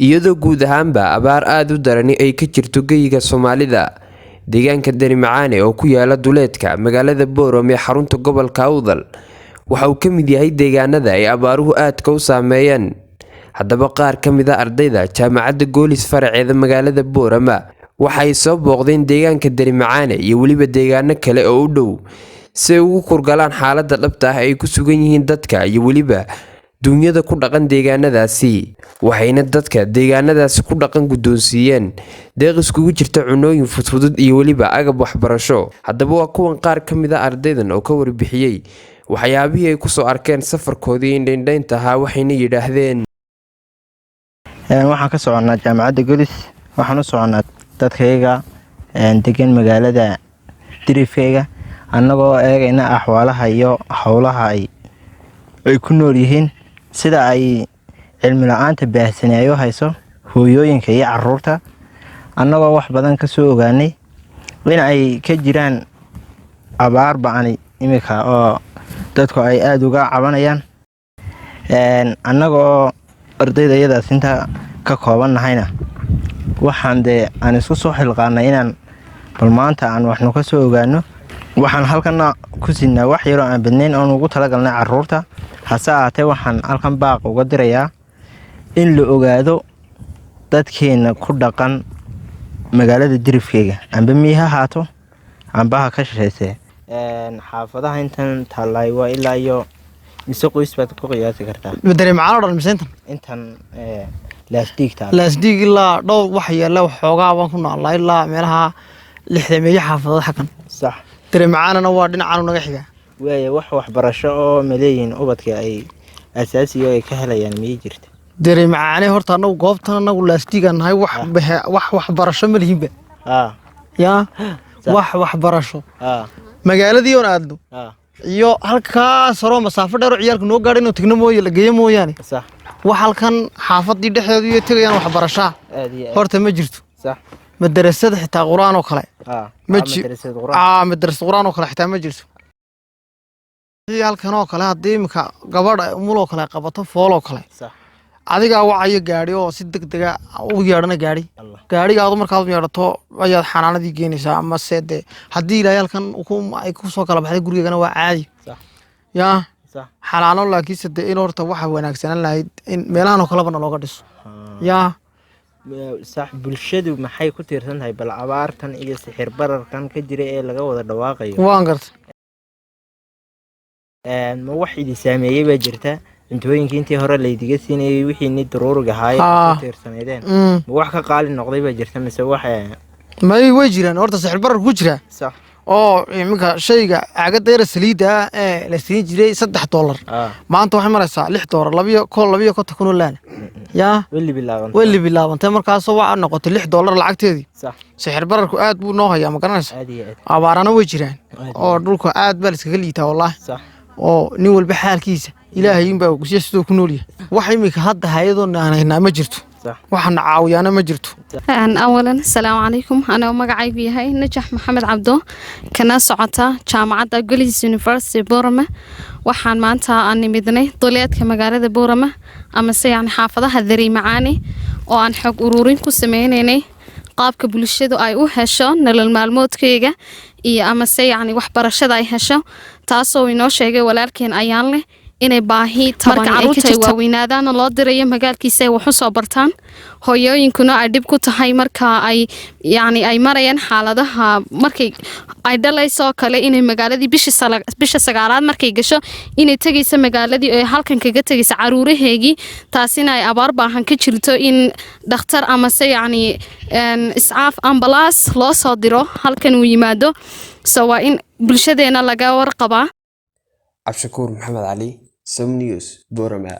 iyadoo guud ahaanba abaar aad u darani ay ka jirto geyiga Soomaalida. Deegaanka Darimacane oo ku yaala duleedka magaalada Boorame ee xarunta gobolka Awdal waxa uu ka mid yahay deegaanada ay abaaruhu aadka u saameeyeen. Haddaba qaar ka mid ah ardayda jaamacadda Goolis faraceeda magaalada Boorama waxay soo booqdeen deegaanka Darimacane iyo waliba deegaano kale oo u dhow si ay ugu kurgalaan xaaladda dhabta ah ay ku sugan yihiin dadka iyo waliba dunyada ku dhaqan deegaanadaasi. Waxayna dadka deegaanadaasi ku dhaqan guddoonsiiyeen deeq iskugu jirta cunooyin fudud iyo waliba agab waxbarasho. Haddaba waa kuwan qaar ka mid ah ardaydan oo ka warbixiyay waxyaabihii ay ku soo arkeen safarkoodii indhaynta ahaa, waxayna yidhaahdeen: waxaan ka soconaa jaamacadda Goolis, waxaan u soconaa dadkayga degan magaalada Dirifeyga, annagoo eegayna axwaalaha iyo howlaha ay ku nool yihiin, sida ay cilmi la'aanta baahsan ay u hayso hooyooyinka iyo carruurta, annagoo wax badan ka soo ogaanay in ay ka jiraan abaar ba'an imika oo dadku ay aad uga cabanayaan. Annagoo ardayda iyadaas inta ka koobannahayna waxaan aan isku soo xilqaanay inaan bal maanta aan waxnu ka soo ogaano. Waxaan halkana ku siinaa wax yar oo aan badnayn oo ugu talagalnay carruurta, hase ahaatee waxaan halkan baaq uga dirayaa in la ogaado dadkeena ku dhaqan magaalada Dirifeyga, amba miyaha haato amba ha ka shisheysee. Xaafadaha intan taallay waa ilaa iyo mise qoys baad ku qiyaasi kartaa? Darimacane oo dhan mise intan laasdiigta ilaa dhowr wax yeela waxoogaa waan ku noolaa ilaa meelaha 60 meeyo xaafadood xakan. Sax. Darimacane waa dhinacan naga xiga. wax waxbarasho oo maleeyin ubadka ay asaasiga ay ka helayaan miyay jirta? Darimacane horta anagu goobtan anagu laasdigan nahay wax waxbarasho ma lihiinba. Waxbarasho. Magaaladii oo aadno. iyo halka saro masaafo dheer oo ciyaalku noo gaadhay inuu tagno mooyee la geeyo mooyaane. Sax. wax halkan xaafadii dhexdeedu iyo tagayaan waxbarasho horta ma jirto. Sax. madrasada xitaa quraan oo kale madrasada quraan oo kale xitaa ma jirto. halkan oo kale hadii imka gabadha umul oo kale qabato fool oo kale adiga wacayo gaari oo si degdeg ah u yeedhana gaariga aad markaad yeedhato ayaad xanaanadii geenaysaa ama seede hadii ilaa halkan ay ku soo kala baxday gurigana waa caadi. xalaano laakiin sade in horta waxa wanaagsan lahayd in meelahan oo kale bana looga dhiso. sax. bulshadu maxay ku tiirsan tahay bal abaartan iyo sixir bararkan ka jira ee laga wada dhawaaqayo? waan gartay. ma wax idin saameeyay baa jirta intooyinkii intii hore la idiga siinayay wixii ni daruuriga ahaa ku tiirsaneedeen ma wax ka qaali noqday baa jirta mise wax way jiraan horta sixir barar ku jira. sax. oo iminka shayga caagada yar saliida ee la siin jiray $3 maanta waxay maraysaa $6 labiyo konton kun oo laan. weli bilaabantay markaas waa noqotay $6 lacagteedii. sax. sixir bararku aad buu noo hayaa ma garanaysa. abaarana way jiraan oo dhulka aad baa iskaga liitaa wallahi. sax. oo nin walba xaalkiisa ilaahay in baa ogsiya sidoo ku nool yahay. wax imika hadda hay'adoon aan haynaa ma jirto. waxna caawiyana ma jirto. أولاً السلام عليكم. أنا مقعي بيها نجح محمد عبدو كنا سعتا جامعة جوليس يونيفرسيتي بورما وحان مانتا أني مدني طلعت كمقالة بورما أما سيعني حافظها الدريمعاني وأن حق أرورين كسمينيني qaabka bulshadu ay u hesho nolol maalmoodkayga iyo ama yani wax barashada ay hesho taasoo inoo sheegay walaalkeen ayaan leh inay baahi taban ay ka jirto waaweynaadaan loo dirayo magaalkiisa ay wax u soo bartaan hooyooyinkuna ay dib ku tahay marka ay yani ay marayaan xaaladaha markay ay dhalayso kale inay magaaladii bisha 9aad markay gasho inay tagayso magaaladii oo halkan kaga tagayso caruuraheegii taasina ay abaar baahan ka jirto in dhakhtar ama yani iscaaf ambulance loo soo diro halkan uu yimaado waa in bulshadeena laga warqabaa. Abshakuur Maxamed Ali, Som News, Boorama.